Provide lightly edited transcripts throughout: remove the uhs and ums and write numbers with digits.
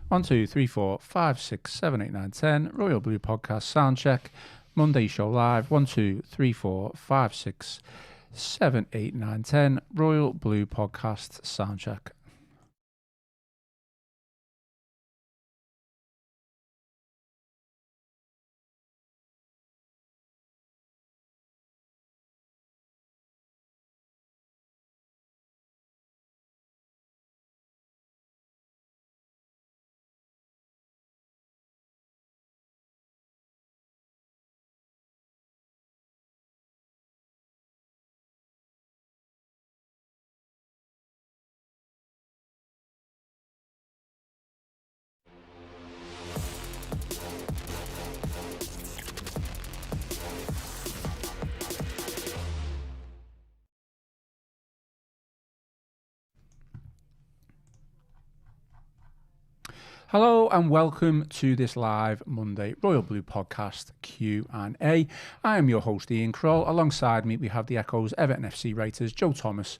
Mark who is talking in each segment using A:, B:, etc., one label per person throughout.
A: 1, 2, 3, 4, 5, 6, 7, 8, 9, 10. Royal Blue Podcast sound check. Monday show live. 1, 2, 3, 4, 5, 6, 7, 8, 9, 10. Royal Blue Podcast sound check. Hello and welcome to this live Monday Royal Blue Podcast Q&A. I am your host Ian Croll. Alongside me we have the Echo's Everton FC writers Joe Thomas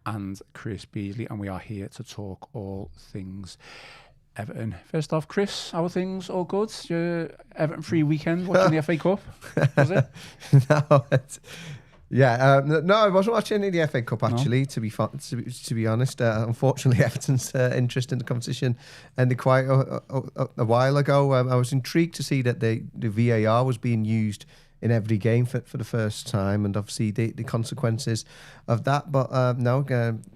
A: and Chris Beesley, and we are here to talk all things Everton. First off, Chris, how are things? All good? Your Everton free weekend watching the FA Cup, was it?
B: No, I wasn't watching any of the FA Cup actually. No. To be honest, unfortunately, Everton's interest in the competition ended quite a while ago. I was intrigued to see that the VAR was being used in every game for the first time, and obviously the consequences of that. But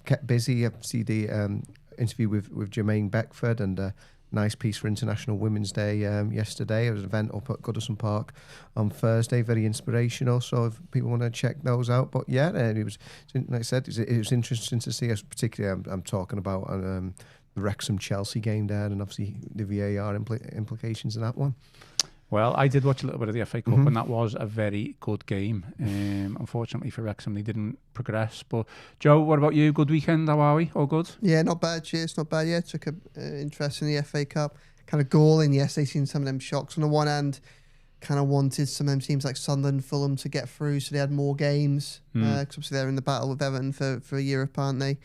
B: kept busy. I see the interview with Jermaine Beckford and. Nice piece for International Women's Day yesterday. There was an event up at Goodison Park on Thursday, very inspirational. So if people want to check those out, but yeah, it was, like I said, it was interesting to see us. Particularly, I'm talking about the Wrexham Chelsea game there, and obviously the VAR implications in that one.
A: Well, I did watch a little bit of the FA Cup, and that was a very good game. Unfortunately for Wrexham, they didn't progress. But Joe, what about you? Good weekend? How are we? All good?
C: Yeah, not bad. Cheers, not bad. Yeah, took an interest in the FA Cup. Kind of galling yesterday, seeing some of them shocks. On the one hand, kind of wanted some of them teams like Sunderland, Fulham to get through, so they had more games. Because obviously they're in the battle with Everton for Europe, aren't they?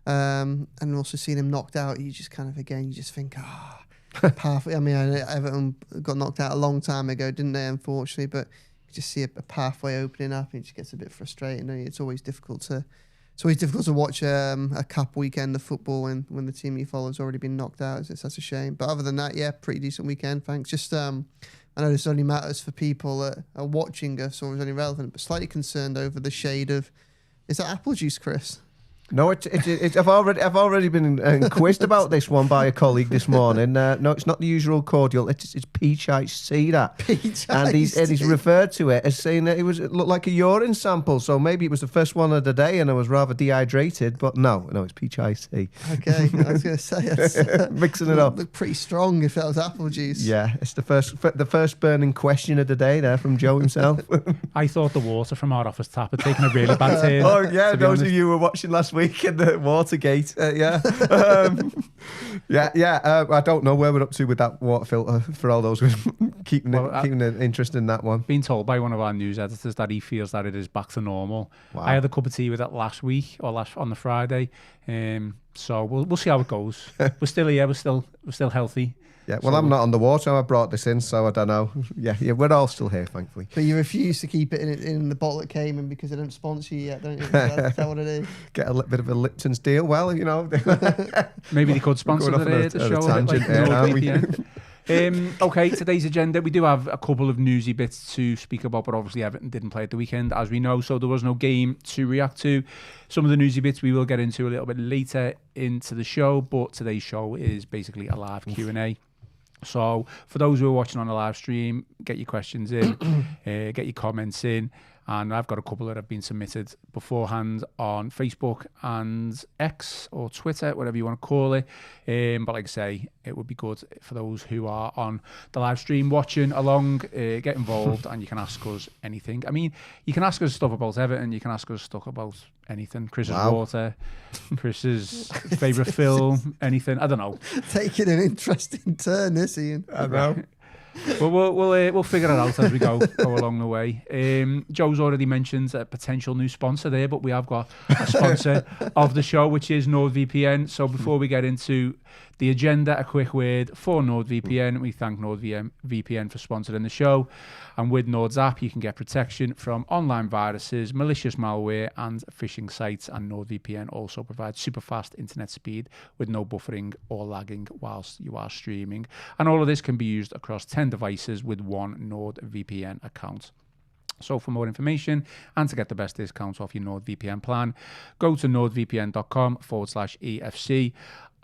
C: And also seeing them knocked out, you just kind of think, pathway. I mean, Everton got knocked out a long time ago, didn't they? Unfortunately, but you just see a pathway opening up, and it just gets a bit frustrating. It's always difficult to watch a cup weekend of football when the team you follow has already been knocked out. It's such a shame. But other than that, yeah, pretty decent weekend. Thanks. Just I know this only matters for people that are watching us or is only relevant, but slightly concerned over the shade of. Is that apple juice, Chris?
B: No, I've already been quizzed about this one by a colleague this morning. No, it's not the usual cordial. It's peach iced tea, that.
C: Peach
B: and he's referred to it as saying that it looked like a urine sample. So maybe it was the first one of the day, and I was rather dehydrated. But no, it's peach iced tea.
C: Okay, I was going to say it's
B: mixing it up.
C: Looked pretty strong if that was apple juice.
B: Yeah, it's the first burning question of the day there from Joe himself.
A: I thought the water from our office tap had taken a really bad turn.
B: Oh yeah, those of you who were watching last week in the Watergate, I don't know where we're up to with that water filter for all those keeping an interest in that one.
A: Been told by one of our news editors that he feels that it is back to normal. Wow. I had a cup of tea with it last week or on the Friday, so we'll see how it goes. We're still here. We're still healthy.
B: Yeah, well, so I'm not on the water. I brought this in, so I don't know. Yeah, we're all still here, thankfully.
C: But you refuse to keep it in the bottle it came in because they don't sponsor you yet, don't you? Is that what it is?
B: Get a bit of a Lipton's deal. Well,
A: maybe they could sponsor the show. Okay, today's agenda, we do have a couple of newsy bits to speak about, but obviously Everton didn't play at the weekend, as we know, so there was no game to react to. Some of the newsy bits we will get into a little bit later into the show, but today's show is basically a live Q&A. So for those who are watching on the live stream, get your questions in, get your comments in, and I've got a couple that have been submitted beforehand on Facebook and X or Twitter, whatever you want to call it. But like I say, it would be good for those who are on the live stream watching along, get involved, and you can ask us anything. I mean, you can ask us stuff about Everton, you can ask us stuff about anything. Chris's water, Chris's favourite film, anything. I don't know.
C: Taking an interesting turn, this Ian.
B: I know.
A: Well, we'll figure it out as we go along the way. Joe's already mentioned a potential new sponsor there, but we have got a sponsor of the show, which is NordVPN. So before we get into The agenda, a quick word for NordVPN. We thank NordVPN for sponsoring the show. And with Nord's app, you can get protection from online viruses, malicious malware, and phishing sites. And NordVPN also provides super fast internet speed with no buffering or lagging whilst you are streaming. And all of this can be used across 10 devices with one NordVPN account. So for more information and to get the best discounts off your NordVPN plan, go to nordvpn.com/EFC.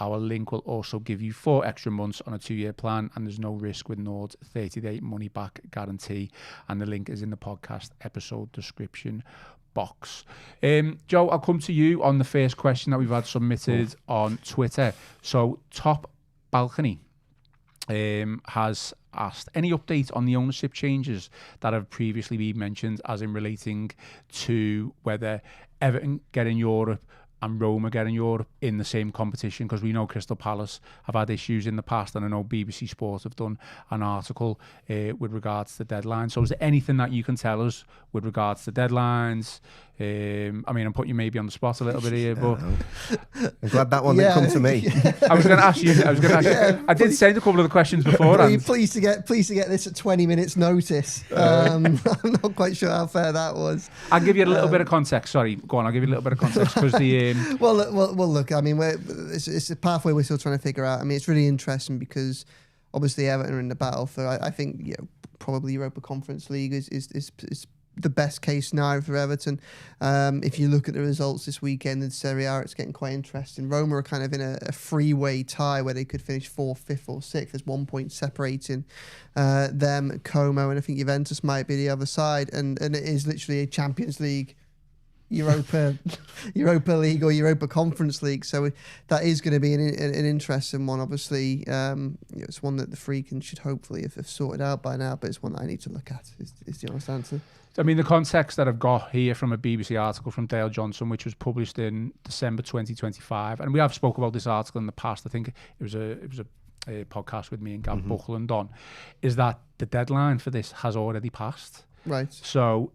A: Our link will also give you 4 extra months on a 2-year plan, and there's no risk with Nord's 30-day money-back guarantee. And the link is in the podcast episode description box. Joe, I'll come to you on the first question that we've had submitted on Twitter. So Top Balcony has asked, any update on the ownership changes that have previously been mentioned, as in relating to whether Everton get in Europe and Roma get in Europe in the same competition? Because we know Crystal Palace have had issues in the past, and I know BBC Sport have done an article with regards to the deadline. So is there anything that you can tell us with regards to deadlines? I mean, I'm putting you maybe on the spot a little bit here, but
B: I'm glad that one didn't come to me.
A: I was going to ask you. I did send a couple of the questions before.
C: Are you pleased to get this at 20 minutes notice? I'm not quite sure how fair that was.
A: I'll give you a little bit of context. Sorry, go on. I'll give you a little bit of context because the
C: well, look. I mean, it's a pathway we're still trying to figure out. I mean, it's really interesting because obviously Everton are in the battle for. I think probably Europa Conference League is the best case scenario for Everton. If you look at the results this weekend in Serie A, it's getting quite interesting. Roma are kind of in a freeway tie where they could finish 4th, 5th or 6th. There's 1 point separating them, Como, and I think Juventus might be the other side. And it is literally a Champions League, Europa League or Europa Conference League. So that is going to be an interesting one. Obviously, it's one that the Freakans should hopefully have sorted out by now, but it's one that I need to look at, is the honest answer.
A: I mean, the context that I've got here from a BBC article from Dale Johnson, which was published in December 2025, and we have spoke about this article in the past. I think it was a podcast with me and Gav Buckland on, is that the deadline for this has already passed.
C: Right.
A: So,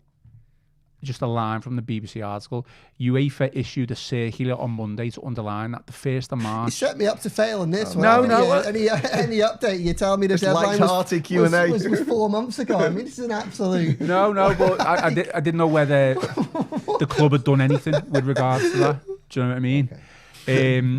A: just a line from the BBC article, UEFA issued a circular on Monday to underline that the 1st of March...
C: You set me up to fail on this one.
A: No.
C: Any update? You tell me the deadline was 4 months ago. I mean, this is an absolute...
A: No, but I didn't know whether the club had done anything with regards to that. Do you know what I mean? Okay.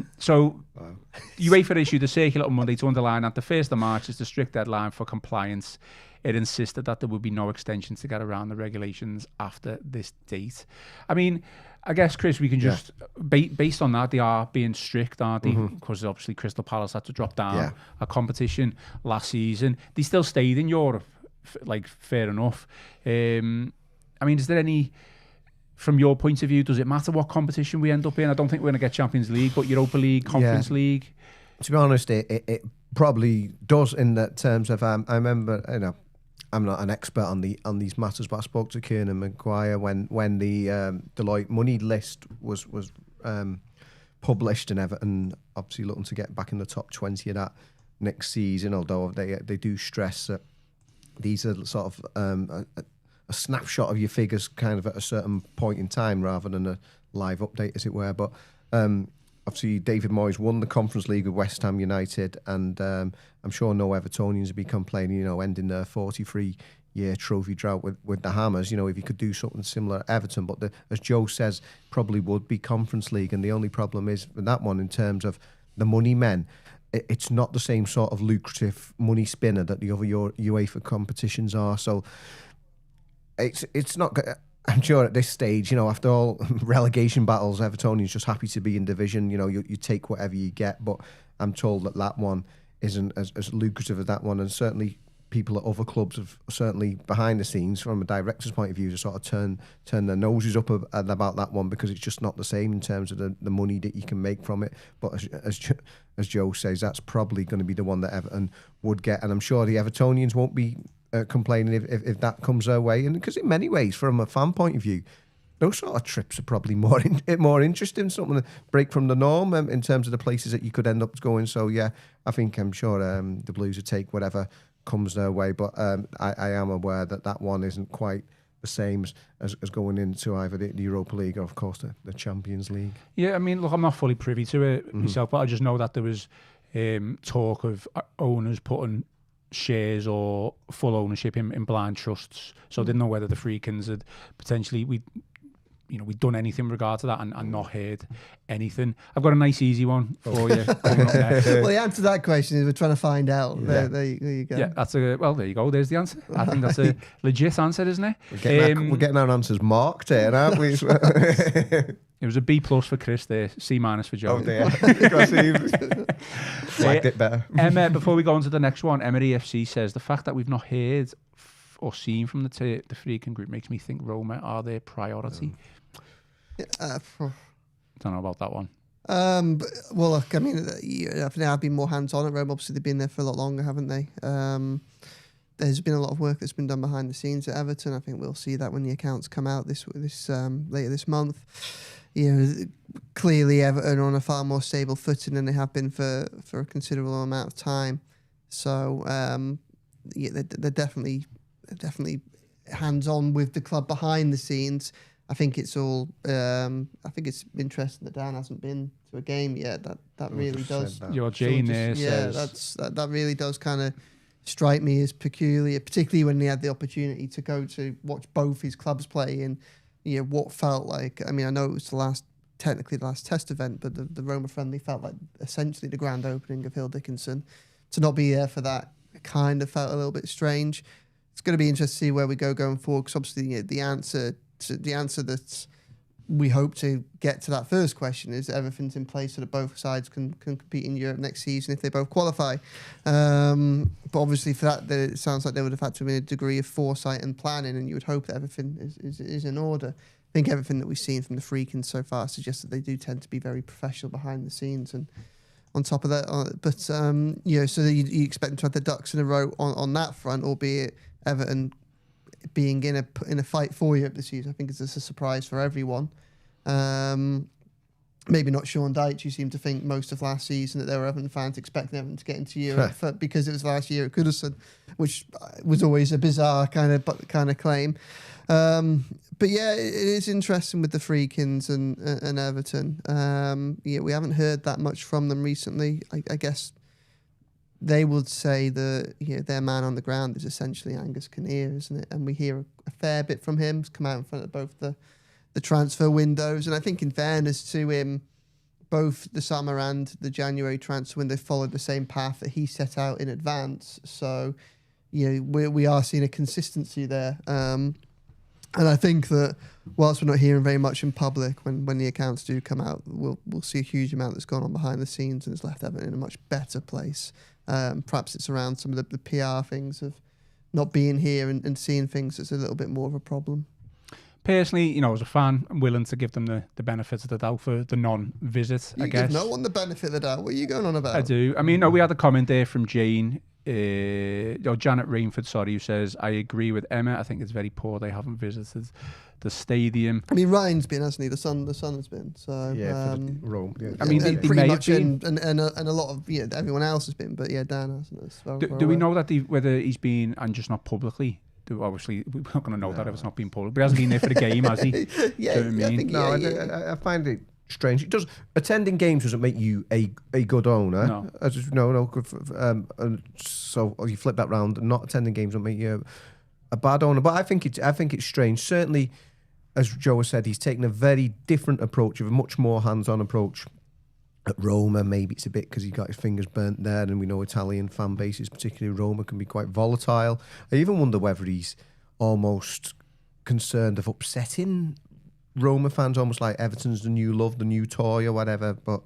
A: UEFA issued a circular on Monday to underline that the 1st of March is the strict deadline for compliance. It insisted that there would be no extensions to get around the regulations after this date. I mean, I guess, Chris, we can just, based on that, they are being strict, aren't they? Because obviously Crystal Palace had to drop down a competition last season. They still stayed in Europe, fair enough. I mean, is there any, from your point of view, does it matter what competition we end up in? I don't think we're going to get Champions League, but Europa League, Conference League.
B: To be honest, it probably does in that terms of, I remember, I'm not an expert on these matters, but I spoke to Kiernan Maguire when the Deloitte money list was published, and Everton obviously looking to get back in the top 20 of that next season. Although they do stress that these are sort of a snapshot of your figures, kind of at a certain point in time, rather than a live update, as it were. But obviously, David Moyes won the Conference League with West Ham United, and I'm sure no Evertonians would be complaining, ending their 43-year trophy drought with the Hammers. If you could do something similar at Everton, but as Joe says, probably would be Conference League. And the only problem is with that one, in terms of the money men, it's not the same sort of lucrative money spinner that the other UEFA competitions are. So it's not. I'm sure at this stage, after all relegation battles, Evertonians just happy to be in division. You take whatever you get, but I'm told that one isn't as lucrative as that one, and certainly people at other clubs have certainly behind the scenes, from a director's point of view, to sort of turn their noses up about that one, because it's just not the same in terms of the money that you can make from it. But as Joe says, that's probably going to be the one that Everton would get, and I'm sure the Evertonians won't be complaining if that comes their way. And because in many ways, from a fan point of view, those sort of trips are probably more interesting, something to break from the norm in terms of the places that you could end up going. So I'm sure the Blues would take whatever comes their way, but I am aware that one isn't quite the same as going into either the Europa League or, of course, the Champions League.
A: Yeah, I mean, look, I'm not fully privy to it myself, but I just know that there was talk of owners putting shares or full ownership in blind trusts. So I didn't know whether the Freakans had potentially we'd done anything in regard to that and not heard anything. I've got a nice easy one for you coming up next.
C: Well, the answer to that question is we're trying to find out.
B: Yeah.
C: There you go.
A: Yeah, there you go. There's the answer. I think that's a legit answer, isn't it?
B: We're getting our answers marked here, aren't we?
A: It was a B+ for Chris there, C- for Joe.
B: Oh dear. Flagged it better.
A: Emma, before we go on to the next one, Emma EFC says, the fact that we've not heard or seen from the Freakin group makes me think Roma are their priority.
C: Don't
A: know about that one.
C: Well, look, I mean, I've been more hands-on at Rome. Obviously, they've been there for a lot longer, haven't they? There's been a lot of work that's been done behind the scenes at Everton. I think we'll see that when the accounts come out later this month. Clearly Everton are on a far more stable footing than they have been for a considerable amount of time. So they're definitely hands-on with the club behind the scenes. I think it's all. I think it's interesting that Dan hasn't been to a game yet. That really does.
A: Your Jane there
C: says, that really does kind of strike me as peculiar, particularly when he had the opportunity to go to watch both his clubs play in. What felt like. I mean, I know it was technically the last test event, but the Roma friendly felt like essentially the grand opening of Hill Dickinson. To not be there for that kind of felt a little bit strange. It's going to be interesting to see where we go going forward, because obviously the answer that we hope to get to that first question is everything's in place so that both sides can compete in Europe next season if they both qualify. But obviously for that, it sounds like there would have had to be a degree of foresight and planning, and you would hope that everything is in order. I think everything that we've seen from the Freakans so far suggests that they do tend to be very professional behind the scenes, and on top of that, so that you expect them to have their ducks in a row on that front, albeit Everton being in a fight for Europe this season. I think it's a surprise for everyone. Maybe not Sean Dyche, who seemed to think most of last season that there were Everton fans expecting Everton to get into Europe because it was last year at Goodison, which was always a bizarre kind of claim. But yeah, it is interesting with the Freakans and Everton. We haven't heard that much from them recently. I guess they would say that their man on the ground is essentially Angus Kinnear, isn't it? And we hear a fair bit from him. He's come out in front of both the transfer windows, and I think in fairness to him, both the summer and the January transfer window followed the same path that he set out in advance. So we are seeing a consistency there. And I think that whilst we're not hearing very much in public, when the accounts do come out, we'll see a huge amount that's gone on behind the scenes and has left Everton in a much better place. Perhaps it's around some of the PR things of not being here and seeing things that's a little bit more of a problem.
A: Personally, as a fan, I'm willing to give them the benefit of the doubt for the non-visit, I guess.
C: You give no one the benefit of the doubt. What are you going on about?
A: I do. I mean, we had a comment there from Jane, Janet Rainford, who says, I agree with Emma. I think it's very poor they haven't visited the stadium.
C: I mean, Ryan's been, hasn't he? The son has been. So
B: yeah, Rome. Yeah.
A: I mean,
C: and
A: they
C: pretty
A: may
C: much
A: have been.
C: and a lot of everyone else has been, but yeah, Dan hasn't. As well,
A: do we know that whether he's been, and just not publicly? Obviously, we're not going to know that if it's not been public. But he hasn't been there for the game, has he?
C: Yeah,
A: do you know what I mean?
B: I find it strange. It does. Attending games doesn't make you a good owner.
A: No.
B: No. Good for, so you flip that round. Not attending games doesn't make you a bad owner. But I think it's strange. Certainly, as Joe has said, he's taken a very different approach, of a much more hands-on approach. At Roma, maybe it's a bit because he got his fingers burnt there, and we know Italian fan bases, particularly Roma, can be quite volatile. I even wonder whether he's almost concerned of upsetting Roma fans, almost like Everton's the new love, the new toy or whatever. But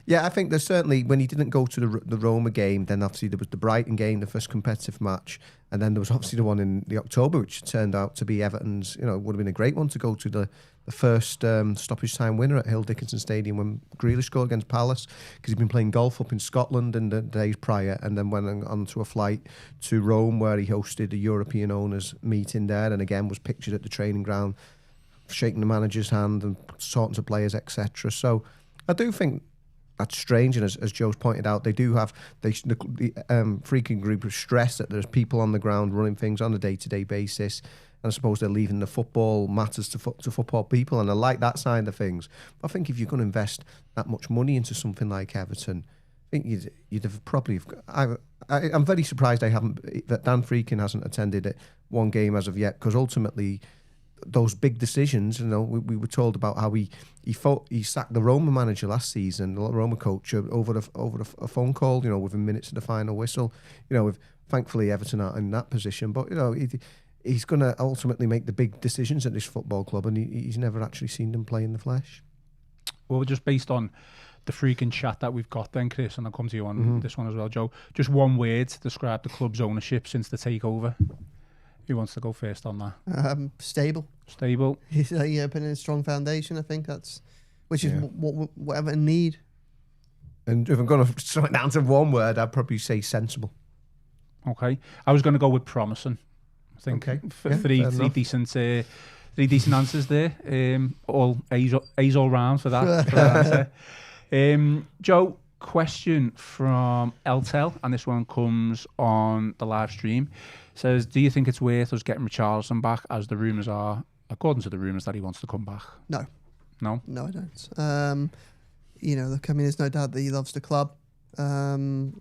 B: yeah, I think there's certainly, when he didn't go to the Roma game, then obviously there was the Brighton game, the first competitive match, and then there was obviously the one in the October, which turned out to be Everton's, would have been a great one to go to, the first stoppage time winner at Hill Dickinson Stadium when Grealish scored against Palace, because he'd been playing golf up in Scotland in the days prior, and then went on to a flight to Rome where he hosted a European owners meeting there, and again was pictured at the training ground shaking the manager's hand and talking to players, etc. So I do think that's strange, and as Joe's pointed out, they do have the Freakin group have stressed that there's people on the ground running things on a day-to-day basis, and I suppose they're leaving the football matters to football people, and I like that side of things. But I think if you're going to invest that much money into something like Everton, I think you'd have probably. I'm very surprised that Dan Freakin hasn't attended one game as of yet, because ultimately those big decisions. We were told about how he sacked the Roma manager last season, the Roma coach, over a phone call. Within minutes of the final whistle. Thankfully Everton aren't in that position, but he's going to ultimately make the big decisions at this football club, and he's never actually seen them play in the flesh.
A: Well, just based on the freaking chat that we've got then, Chris, and I'll come to you on this one as well, Joe. Just one word to describe the club's ownership since the takeover. Who wants to go first on that?
C: Stable.
A: Stable.
C: He's putting in a strong foundation, I think which is what Everton need.
B: And if I'm going to strike down to one word, I'd probably say sensible.
A: Okay. I was going to go with promising. I think three decent answers there. All A's all round for that. answer. Joe, question from Eltel, and this one comes on the live stream. Says, do you think it's worth us getting Richarlison back, as the rumours are, according to the rumours, that he wants to come back?
C: No.
A: No,
C: I don't. Look, I mean, there's no doubt that he loves the club, and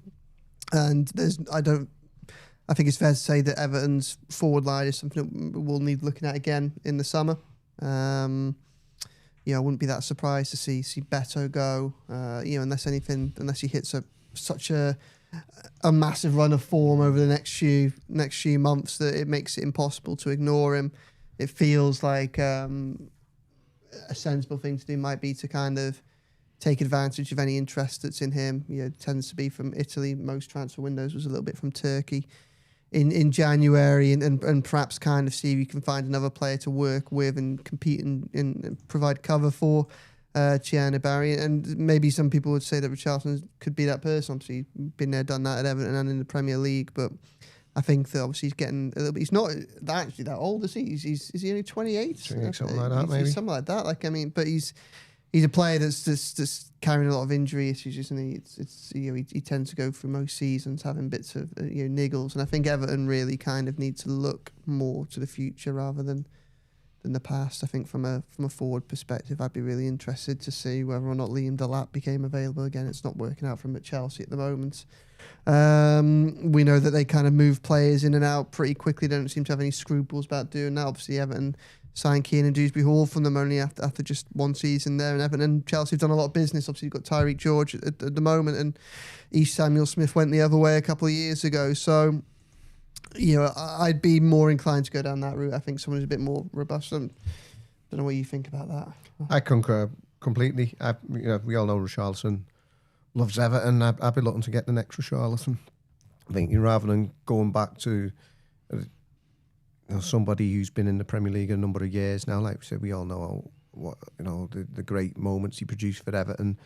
C: I think it's fair to say that Everton's forward line is something that we'll need looking at again in the summer. I wouldn't be that surprised to see Beto go. Unless he hits such a massive run of form over the next few months that it makes it impossible to ignore him. It feels like a sensible thing to do might be to kind of take advantage of any interest that's in him. It tends to be from Italy. Most transfer windows was a little bit from Turkey in January, and perhaps kind of see if you can find another player to work with and compete and provide cover for Thierno Barry. And maybe some people would say that Richarlison could be that person. Obviously, been there, done that at Everton and in the Premier League, but I think that obviously he's getting a little bit. He's not actually that old, is he? Is he only 28?
B: Something like that, maybe.
C: Something like that. But he's a player that's just carrying a lot of injury issues, isn't he? He tends to go through most seasons having bits of niggles, and I think Everton really kind of need to look more to the future rather than the past. I think from a forward perspective, I'd be really interested to see whether or not Liam Delap became available again. It's not working out for him at Chelsea at the moment. We know that they kind of move players in and out pretty quickly. They don't seem to have any scruples about doing that. Obviously, Everton signed Kiernan Dewsbury-Hall from them only after just one season there, and Everton and Chelsea have done a lot of business. Obviously, you've got Tyreek George at the moment, and East Samuel Smith went the other way a couple of years ago. So, I'd be more inclined to go down that route. I think someone who's a bit more robust. I don't know what you think about that.
B: I concur completely. We all know Richarlison loves Everton. I'd be looking to get the next Richarlison. I think rather than going back to somebody who's been in the Premier League a number of years now, like we said, we all know what the great moments he produced for Everton,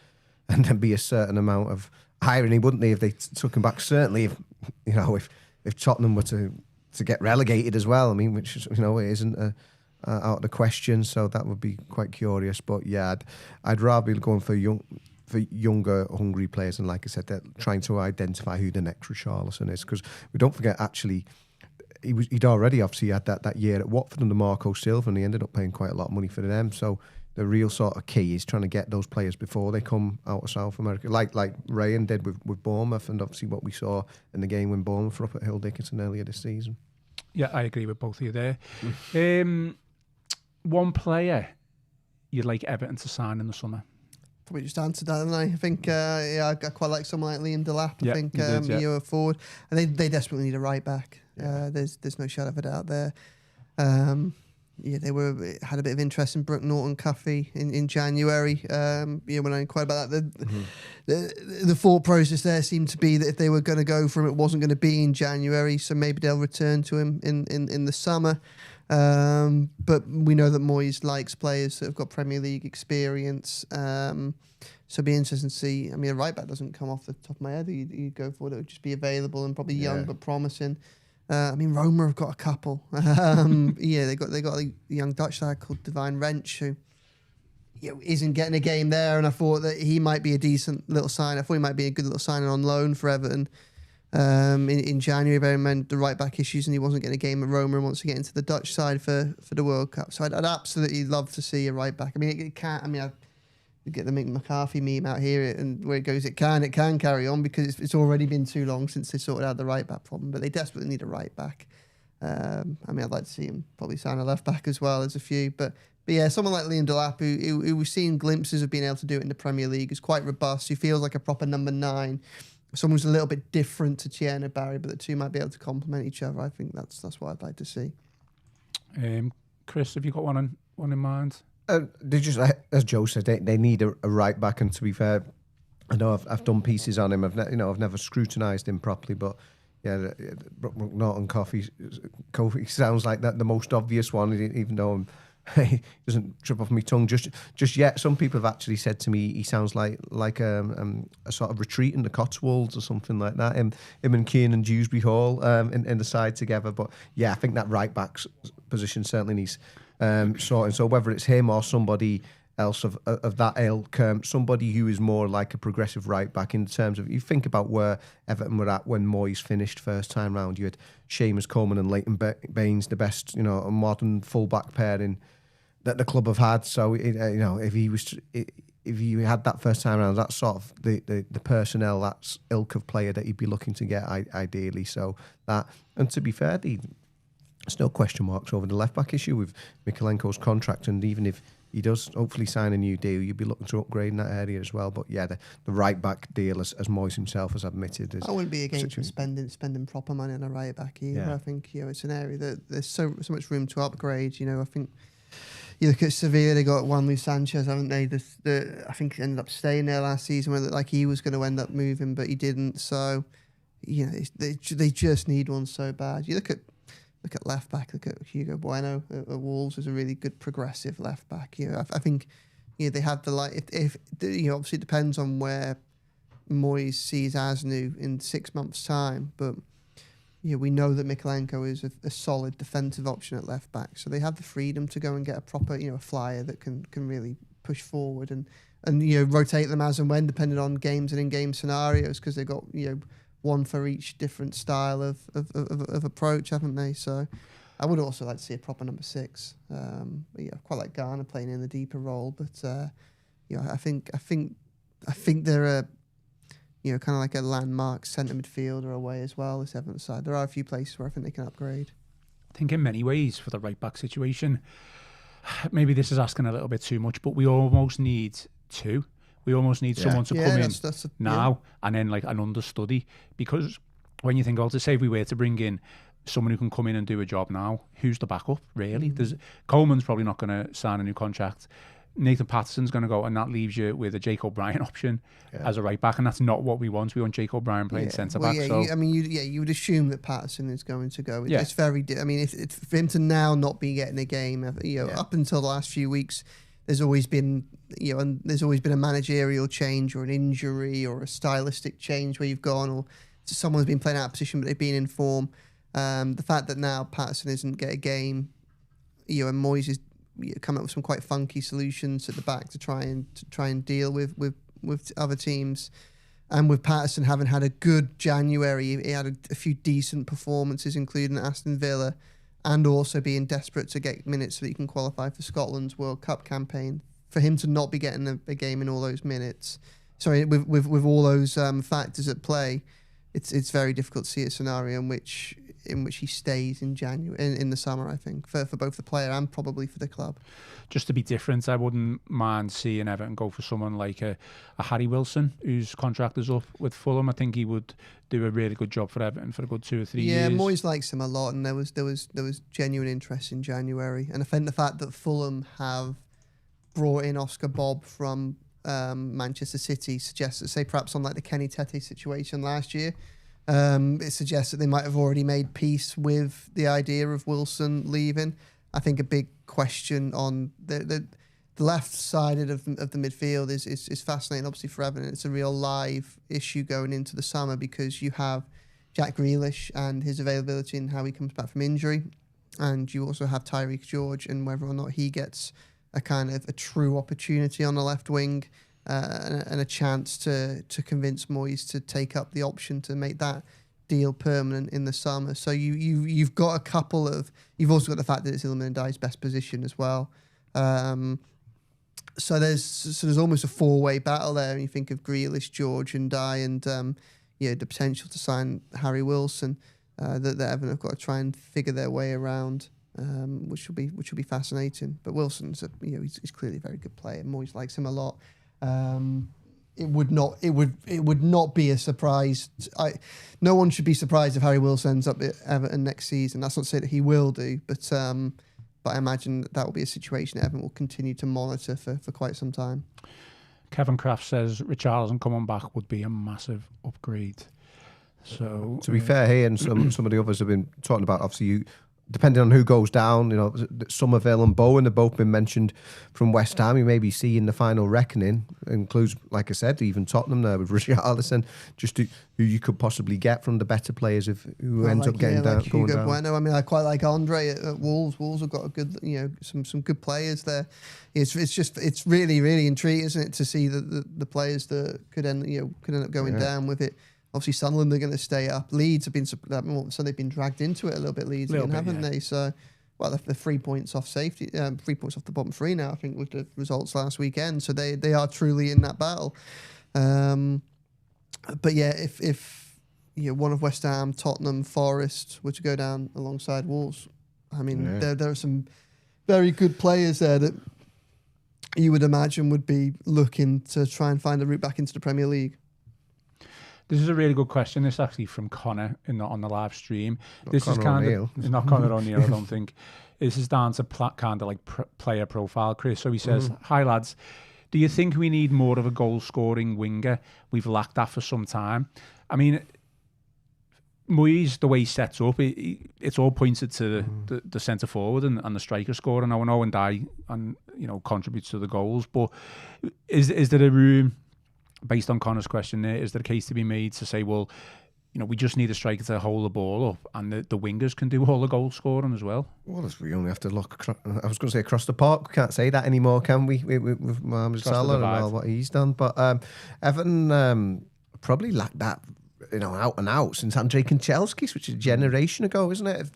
B: and then be a certain amount of irony, wouldn't they, if they took him back? Certainly, if Tottenham were to get relegated as well. I mean, which is, it isn't out of the question. So that would be quite curious. But yeah, I'd rather be going for younger, hungry players, and like I said, they're trying to identify who the next Richarlison is, because we don't forget actually. He'd already obviously had that year at Watford under Marco Silva, and he ended up paying quite a lot of money for them. So the real sort of key is trying to get those players before they come out of South America, like Ryan did with Bournemouth, and obviously what we saw in the game when Bournemouth were up at Hill Dickinson earlier this season.
A: Yeah, I agree with both of you there. One player you'd like Everton to sign in the summer?
C: Probably just answered that, haven't I? I think, I quite like someone like Liam Delap. I think you're a forward. And they desperately need a right back. There's no shadow of a doubt there. They had a bit of interest in Brooke Norton-Cuffy in January. When I inquired about that, the thought process there seemed to be that if they were going to go for him, it wasn't going to be in January, so maybe they'll return to him in the summer. But we know that Moyes likes players that have got Premier League experience. So it'd be interesting to see. I mean, a right back doesn't come off the top of my head. You go for it would just be available and probably young but promising. Roma have got a couple. They got a young Dutch lad called Divine Wrench who isn't getting a game there, and I thought that he might be a decent little sign. I thought he might be a good little signing on loan for Everton. In January, bearing in mind the right back issues, and he wasn't getting a game at Roma and wants to get into the Dutch side for the World Cup. So I'd absolutely love to see a right back. I mean, it can't. I mean, get the Mick McCarthy meme out here, and where it goes, it can carry on because it's already been too long since they sorted out the right back problem. But they desperately need a right back. I mean, I'd like to see him probably sign a left back as well as a few, but yeah, someone like Liam Delap, who we've seen glimpses of being able to do it in the Premier League, is quite robust. He feels like a proper number 9. Someone who's a little bit different to Thierno Barry, but the two might be able to complement each other. I think that's what I'd like to see.
B: Chris, have you got one in mind? They just, as Joe said, they need a right back. And to be fair, I know I've done pieces on him. I've never scrutinised him properly, but yeah, Norton Kofi sounds like that the most obvious one, even though he doesn't trip off my tongue just yet. Some people have actually said to me he sounds like a sort of retreat in the Cotswolds or something like that. Him and Kiernan Dewsbury-Hall in the side together. But yeah, I think that right back position certainly needs sorting. So whether it's him or somebody else of that ilk, somebody who is more like a progressive right back in terms of, you think about where Everton were at when Moyes finished first time round. You had Seamus Coleman and Leighton Baines, the best modern full back pairing that the club have had. So if he had that first time around, that's sort of the personnel, that's ilk of player that he'd be looking to get ideally. So that, and to be fair, there's no question marks over the left back issue with Mykolenko's contract, and even if he does hopefully sign a new deal, you'd be looking to upgrade in that area as well. But yeah, the right back deal, as Moyes himself has admitted, is,
C: I wouldn't be against spending proper money on a right back either. Yeah. I think it's an area that there's so much room to upgrade. I think you look at Sevilla, they got Juan Luis Sanchez, haven't they? I think he ended up staying there last season, where it looked like he was going to end up moving, but he didn't. So they just need one so bad. You look at left back. Look at Hugo Bueno at Wolves as a really good progressive left back. I think they have the if obviously it depends on where Moyes sees Asnu in 6 months' time, but we know that Mykolenko is a solid defensive option at left back, so they have the freedom to go and get a proper a flyer that can really push forward and rotate them as and when, depending on games and in-game scenarios, because they've got one for each different style of approach, haven't they? So I would also like to see a proper number 6. Quite like Garner playing in the deeper role, but I think they're a kind of like a landmark centre midfielder away as well, this Everton side. There are a few places where I think they can upgrade.
A: I think in many ways for the right back situation, maybe this is asking a little bit too much, but we almost need 2. We almost need someone to come in now and then like an understudy, because when you think, say if we were to bring in someone who can come in and do a job now, who's the backup really? Coleman's probably not going to sign a new contract. Nathan Patterson's going to go, and that leaves you with a Jake O'Brien option as a right back, and that's not what we want. We want Jake O'Brien playing centre back.
C: You would assume that Patterson is going to go. It's very. If for him to now not be getting a game, up until the last few weeks, there's always been a managerial change or an injury or a stylistic change where you've gone, or someone's been playing out of position but they've been in form. The fact that now Patterson isn't get a game, and Moyes is coming up with some quite funky solutions at the back to try and deal with other teams, and with Patterson having had a good January, he had a few decent performances, including Aston Villa, and also being desperate to get minutes so that he can qualify for Scotland's World Cup campaign. For him to not be getting a game in all those minutes, with all those factors at play, it's very difficult to see a scenario in which he stays in January in the summer. I think for both the player and probably for the club.
A: Just to be different, I wouldn't mind seeing Everton go for someone like a Harry Wilson, whose contract is up with Fulham. I think he would do a really good job for Everton for a good 2 or 3 years.
C: Yeah, Moyes likes him a lot, and there was genuine interest in January. And I think the fact that Fulham have brought in Oscar Bob from Manchester City suggests that, say, perhaps on like the Kenny Tete situation last year, it suggests that they might have already made peace with the idea of Wilson leaving. I think a big question on the left side of the midfield is fascinating, obviously, for Everton. It's a real live issue going into the summer, because you have Jack Grealish and his availability and how he comes back from injury, and you also have Tyreek George and whether or not he gets a kind of a true opportunity on the left wing, and a chance to convince Moyes to take up the option to make that deal permanent in the summer. So you've got a couple of. You've also got the fact that it's Iliman Ndiaye's best position as well. So there's almost a 4-way battle there. And you think of Grealish, George, and Dyche, and the potential to sign Harry Wilson. That Everton have got to try and figure their way around, which will be fascinating. But Wilson's he's clearly a very good player. Moyes likes him a lot. It would not be a surprise. No one should be surprised if Harry Wilson ends up at Everton next season. That's not to say that he will do, but I imagine that will be a situation that Everton will continue to monitor for quite some time.
A: Kevin Kraft says Richarlison coming back would be a massive upgrade. So
B: to be fair, he and some of the others have been talking about, obviously, depending on who goes down, Somerville and Bowen have both been mentioned from West Ham. You may be seeing the final reckoning. It includes, like I said, even Tottenham there with Richarlison, just who you could possibly get from the better players who ends up getting down.
C: Like Hugo Bueno. I mean, I quite like Andre at Wolves. Wolves have got a good, some good players there. It's really, really intriguing, isn't it, to see the players that could end up going down with it. Obviously, Sunderland are going to stay up. Leeds have been, so they've been dragged into it a little bit. Leeds again, haven't they? So, they're 3 points off safety, 3 points off the bottom three now. I think with the results last weekend, so they are truly in that battle. But yeah, if one of West Ham, Tottenham, Forest were to go down alongside Wolves, I mean, there are some very good players there that you would imagine would be looking to try and find a route back into the Premier League.
A: This is a really good question. This is actually from Connor on the live stream.
B: Not
A: Connor O'Neill, I don't think. This is down to kind of like player profile, Chris. So he says, "Hi lads, do you think we need more of a goal-scoring winger? We've lacked that for some time." I mean, Moyes, the way he sets up, it's all pointed to the centre forward and the striker scorer. And I know and Dyche contributes to the goals, but is there a room? Based on Connor's question there, is there a case to be made to say, well, we just need a striker to hold the ball up and the wingers can do all the goal scoring as well?
B: Well, we only have to look, I was going to say across the park. We can't say that anymore, can we? With Mohamed Salah and all what he's done. But Everton probably lack that, out and out since Andrei Kanchelskis, which is a generation ago, isn't it?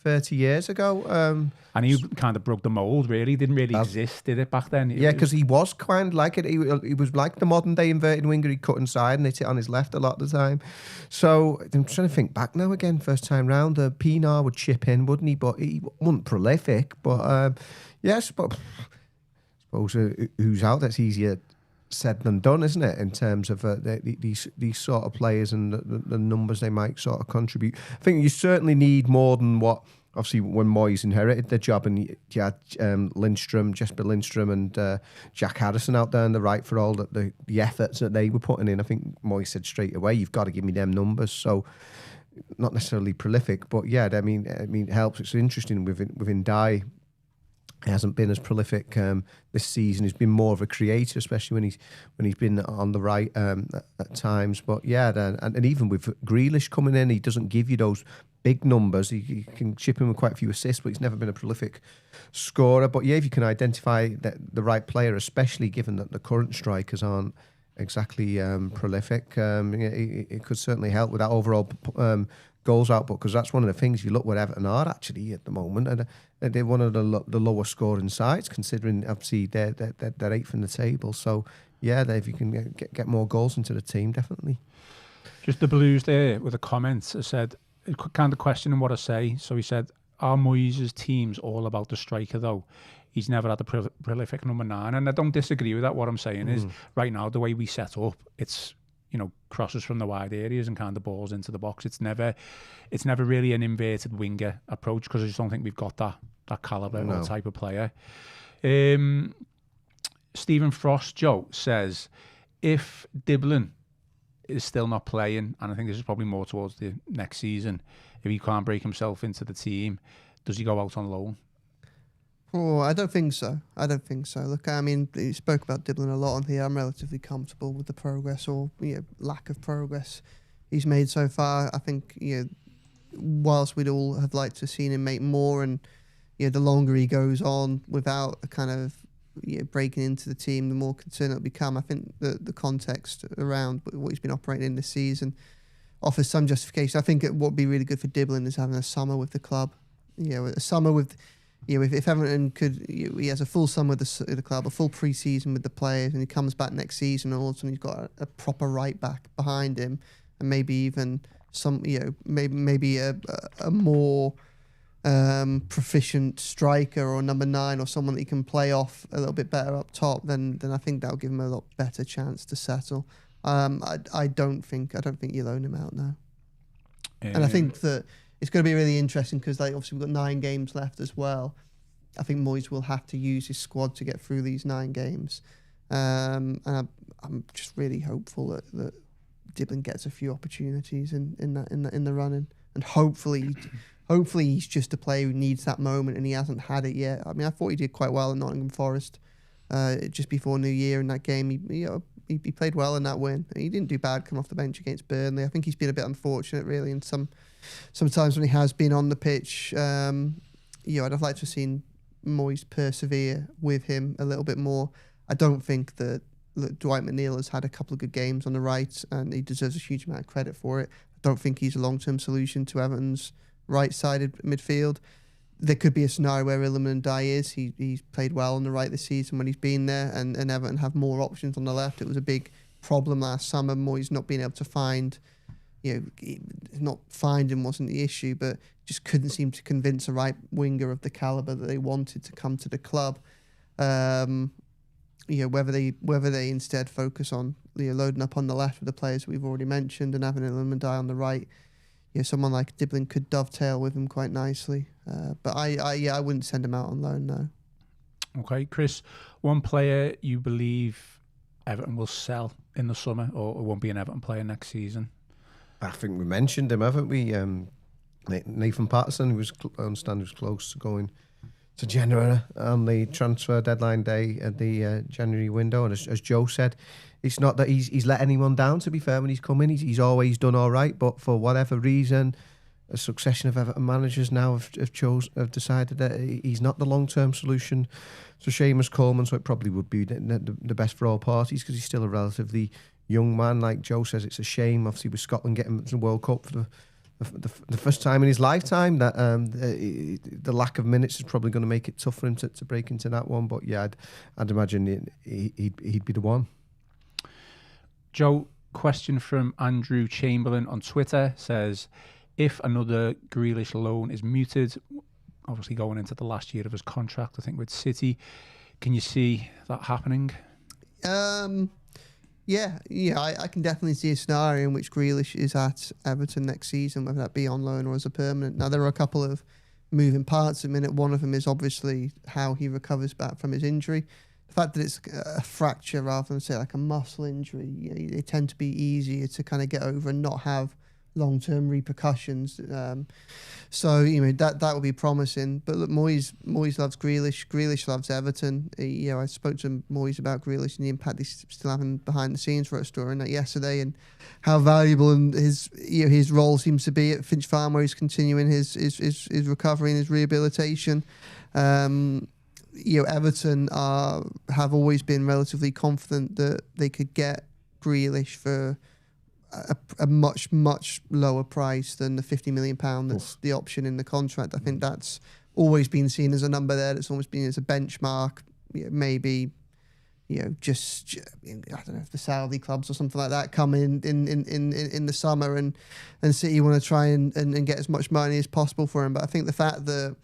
B: 30 years ago.
A: And he kind of broke the mould, really. He didn't really exist, did it, back then?
B: Yeah, because he was kind of like it. He was like the modern-day inverted winger. He cut inside and hit it on his left a lot of the time. So I'm trying to think back now again, first time round. Pinar would chip in, wouldn't he? But he wasn't prolific. But, yes, but I suppose who's out, that's easier said than done, isn't it, in terms of these sort of players and the numbers they might sort of contribute. I think you certainly need more than what, obviously, when Moyes inherited the job, and you had Jesper Lindstrom and Jack Harrison out there on the right for all the efforts that they were putting in. I think Moyes said straight away, you've got to give me them numbers. So not necessarily prolific, but yeah, I mean it helps. It's interesting within Dyche. He hasn't been as prolific this season. He's been more of a creator, especially when he's been on the right at times. But yeah, and even with Grealish coming in, he doesn't give you those big numbers. He can chip in with quite a few assists, but he's never been a prolific scorer. But yeah, if you can identify the right player, especially given that the current strikers aren't exactly prolific, it could certainly help with that overall goals output, because that's one of the things you look what Everton are actually at the moment, and they're one of the lower scoring sides, considering obviously they're eighth in the table. So yeah, if you can get more goals into the team, definitely.
A: Just the Blues there with a comment said, kind of questioning what I say. So he said, are Moyes' teams all about the striker though? He's never had a prolific number 9, and I don't disagree with that. What I'm saying is, right now the way we set up, it's crosses from the wide areas and kind of balls into the box. It's never really an inverted winger approach, because I just don't think we've got that calibre or type of player. Stephen Frost, Joe, says, if Dyblin is still not playing, and I think this is probably more towards the next season, if he can't break himself into the team, does he go out on loan?
C: Oh, I don't think so. Look, I mean, you spoke about Dyblin a lot on here. I'm relatively comfortable with the progress or lack of progress he's made so far. I think whilst we'd all have liked to have seen him make more, and the longer he goes on without a kind of breaking into the team, the more concerned it'll become. I think the context around what he's been operating in this season offers some justification. I think what would be really good for Dyblin is having a summer with the club. A summer with if Everton could, he has a full summer with the club, a full pre-season with the players, and he comes back next season, and all of a sudden he's got a proper right back behind him, and maybe even some, maybe a more proficient striker or number 9 or someone that he can play off a little bit better up top, then I think that'll give him a lot better chance to settle. I don't think you loan him out now, and I think that it's going to be really interesting because obviously we've got 9 games left as well. I think Moyes will have to use his squad to get through these 9 games, and I'm just really hopeful that Dylan gets a few opportunities in the running, and hopefully he's just a player who needs that moment and he hasn't had it yet. I mean, I thought he did quite well in Nottingham Forest just before New Year in that game. He played well in that win. He didn't do bad coming off the bench against Burnley. I think he's been a bit unfortunate really, and sometimes when he has been on the pitch, I'd have liked to have seen Moyes persevere with him a little bit more. I don't think that Dwight McNeil has had a couple of good games on the right, and he deserves a huge amount of credit for it. I don't think he's a long-term solution to Everton's right-sided midfield. There could be a scenario where Iliman Ndiaye is. He's played well on the right this season when he's been there, and Everton have more options on the left. It was a big problem last summer. Moyes not being able to find, not finding wasn't the issue, but just couldn't seem to convince a right winger of the calibre that they wanted to come to the club. Whether they instead focus on loading up on the left with the players that we've already mentioned and having Iliman Ndiaye on the right. Someone like Dylan could dovetail with him quite nicely. But I wouldn't send him out on loan, no.
A: Okay, Chris, one player you believe Everton will sell in the summer or won't be an Everton player next season?
B: I think we mentioned him, haven't we? Nathan Patterson, who was close to going to Genoa on the transfer deadline day at the January window. And as Joe said, it's not that he's let anyone down, to be fair, when he's come in. He's always done all right, but for whatever reason, a succession of Everton managers now have decided that he's not the long-term solution to Seamus Coleman, so it probably would be the best for all parties because he's still a relatively young man. Like Joe says, it's a shame, obviously, with Scotland getting to the World Cup for the first time in his lifetime, that the lack of minutes is probably going to make it tough for him to break into that one. But yeah, I'd imagine he'd be the one.
A: Joe, question from Andrew Chamberlain on Twitter says, if another Grealish loan is mooted, obviously going into the last year of his contract, I think with City, can you see that happening?
C: Yeah, I can definitely see a scenario in which Grealish is at Everton next season, whether that be on loan or as a permanent. Now, there are a couple of moving parts at the minute. One of them is obviously how he recovers back from his injury. The fact that it's a fracture rather than, say, like a muscle injury, they tend to be easier to kind of get over and not have long-term repercussions. So that would be promising. But look, Moyes loves Grealish. Grealish loves Everton. I spoke to Moyes about Grealish and the impact he's still having behind the scenes. For a story on that yesterday, and how valuable and his role seems to be at Finch Farm, where he's continuing his recovery and his rehabilitation. Everton have always been relatively confident that they could get Grealish for a much lower price than the £50 million that's the option in the contract. I think that's always been seen as a number there. That's almost been as a benchmark. Maybe just I don't know if the Saudi clubs or something like that come in the summer and City want to try and get as much money as possible for him. But I think the fact that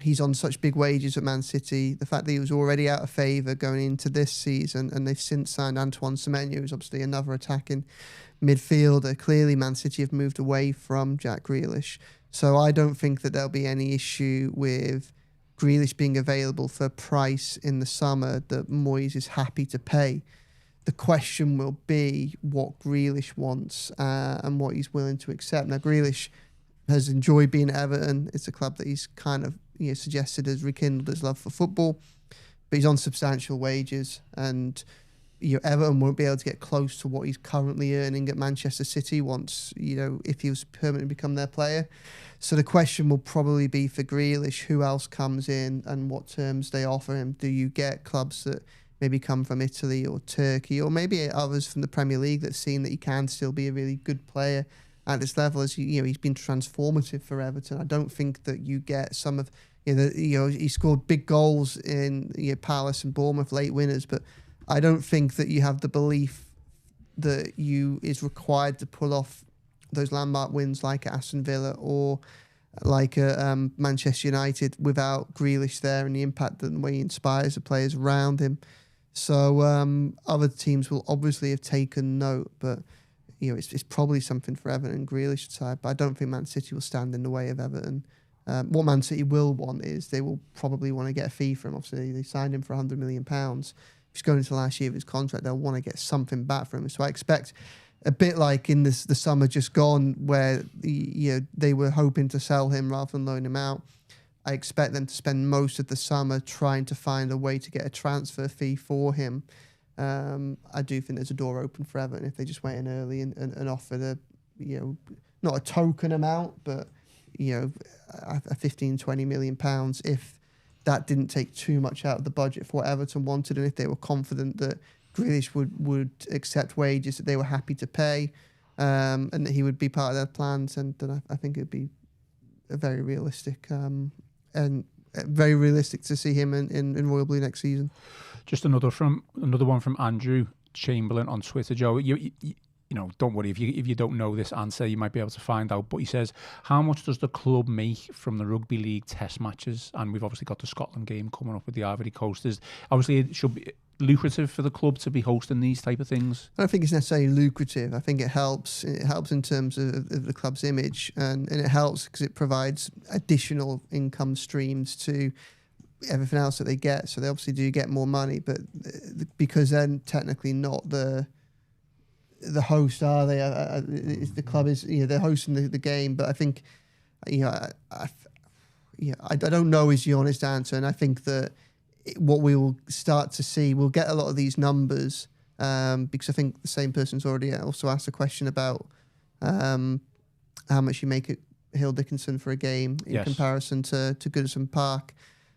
C: he's on such big wages at Man City, the fact that he was already out of favour going into this season, and they've since signed Antoine Semenyo, who's obviously another attacking midfielder. Clearly, Man City have moved away from Jack Grealish. So I don't think that there'll be any issue with Grealish being available for a price in the summer that Moyes is happy to pay. The question will be what Grealish wants and what he's willing to accept. Now, Grealish has enjoyed being at Everton. It's a club that he's kind of suggested has rekindled his love for football, but he's on substantial wages, and Everton won't be able to get close to what he's currently earning at Manchester City once, if he was permanently become their player. So the question will probably be for Grealish, who else comes in and what terms they offer him. Do you get clubs that maybe come from Italy or Turkey, or maybe others from the Premier League that's seen that he can still be a really good player at this level? As he's been transformative for Everton. I don't think that you get some of he scored big goals in Palace and Bournemouth late winners, but I don't think that you have the belief that is required to pull off those landmark wins like at Aston Villa or like at Manchester United without Grealish there and the impact and the way he inspires the players around him. So other teams will obviously have taken note, but it's probably something for Everton and Grealish side. But I don't think Man City will stand in the way of Everton. What Man City will want is they will probably want to get a fee from him. Obviously, they signed him for £100 million. If he's going into the last year of his contract, they'll want to get something back from him. So I expect a bit like in the summer just gone, where they were hoping to sell him rather than loan him out. I expect them to spend most of the summer trying to find a way to get a transfer fee for him. I do think there's a door open for Everton if they just went in early and offered not a token amount, but a 15-20 million pounds if that didn't take too much out of the budget for what Everton wanted, and if they were confident that Grealish would accept wages that they were happy to pay, and that he would be part of their plans, and then I think it'd be a very realistic to see him in Royal Blue next season.
A: Just another one from Andrew Chamberlain on Twitter, Joe. Don't worry if you don't know this answer, you might be able to find out. But he says, how much does the club make from the rugby league test matches? And we've obviously got the Scotland game coming up with the Ivory Coast. Obviously, it should be lucrative for the club to be hosting these type of things.
C: I don't think it's necessarily lucrative. I think it helps. It helps in terms of the club's image, and it helps because it provides additional income streams to everything else that they get. So they obviously do get more money, but because they're technically not the host, are they? The club is, they're hosting the game, but I think, I don't know is the honest answer, and I think that what we will start to see, we'll get a lot of these numbers, because I think the same person's already also asked a question about how much you make at Hill Dickinson for a game in comparison to Goodison Park.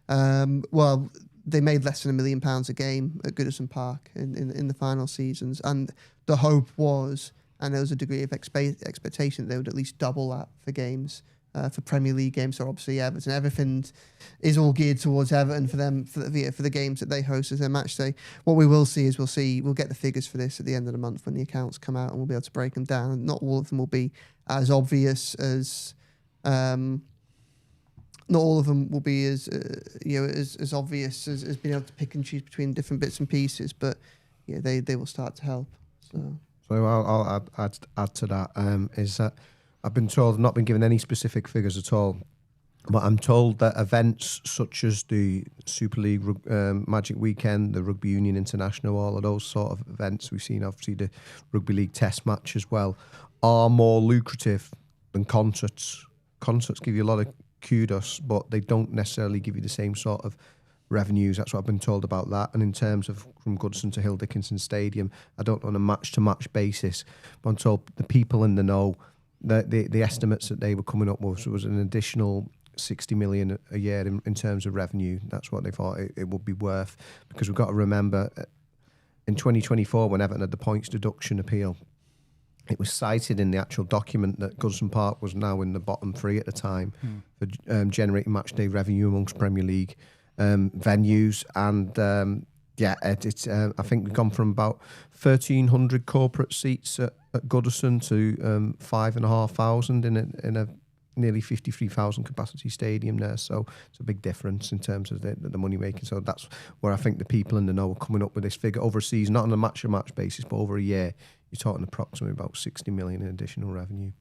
C: Well, they made less than £1 million a game at Goodison Park in the final seasons, and the hope was, and there was a degree of expectation that they would at least double that for games, for Premier League games. So obviously Everton, everything is all geared towards Everton for them for the games that they host as their match day. What we will see is we'll get the figures for this at the end of the month when the accounts come out, and we'll be able to break them down. And not all of them will be as obvious as. Not all of them will be as obvious as being able to pick and choose between different bits and pieces, but they will start to help.
B: So I'll add to that, is that I've been told, I've not been given any specific figures at all, but I'm told that events such as the Super League Magic Weekend, the Rugby Union International, all of those sort of events, we've seen obviously the Rugby League Test match as well, are more lucrative than concerts. Concerts give you a lot of kudos, but they don't necessarily give you the same sort of revenues. That's what I've been told about that. And in terms of from Goodison to Hill Dickinson Stadium, I don't know on a match-to-match basis, but I'm told the people in the know, the estimates that they were coming up with was an additional 60 million a year in terms of revenue. That's what they thought it would be worth, because we've got to remember in 2024 when Everton had the points deduction appeal, it was cited in the actual document that Goodison Park was now in the bottom three at the time for generating matchday revenue amongst Premier League venues. And I think we've gone from about 1,300 corporate seats at Goodison to 5,500 in a nearly 53,000 capacity stadium there. So it's a big difference in terms of the money making. So that's where I think the people in the know are coming up with this figure over a season, not on a match-to-match basis, but over a year. You're talking approximately about 60 million in additional revenue.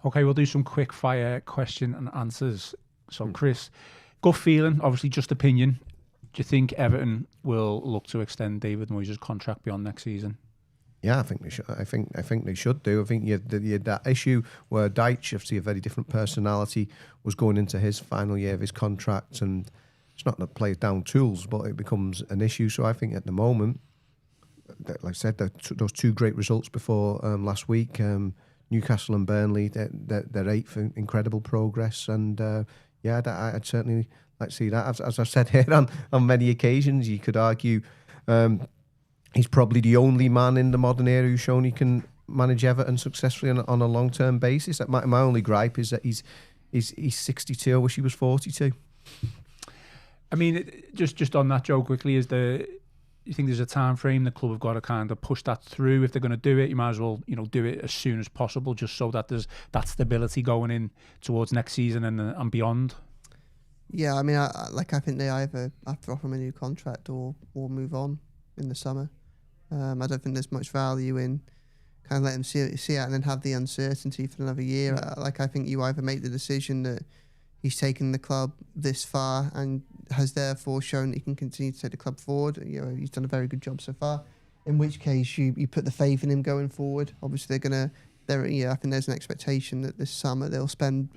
A: Okay, we'll do some quick fire question and answers. So, Chris, gut feeling, obviously just opinion. Do you think Everton will look to extend David Moyes' contract beyond next season?
B: Yeah, I think they should. I think they should do. I think you had that issue where Dyche, obviously a very different personality, was going into his final year of his contract, and it's not that plays down tools, but it becomes an issue. So I think at the moment, like I said, those two great results before last week, Newcastle and Burnley, they're eighth, incredible progress, and I'd certainly like to see that. As I've said here on many occasions, you could argue he's probably the only man in the modern era who's shown he can manage Everton successfully on a long-term basis. My only gripe is that he's 62. I wish he was 42.
A: I mean, just on that, Joe, quickly, you think there's a time frame the club have got to kind of push that through? If they're going to do it, you might as well, do it as soon as possible, just so that there's that stability going in towards next season and beyond.
C: Yeah, I mean, I think they either have to offer him a new contract or move on in the summer. I don't think there's much value in kind of let him see out and then have the uncertainty for another year. I think you either make the decision that he's taken the club this far and has therefore shown that he can continue to take the club forward. He's done a very good job so far. In which case, you put the faith in him going forward. Obviously, I think there's an expectation that this summer they'll spend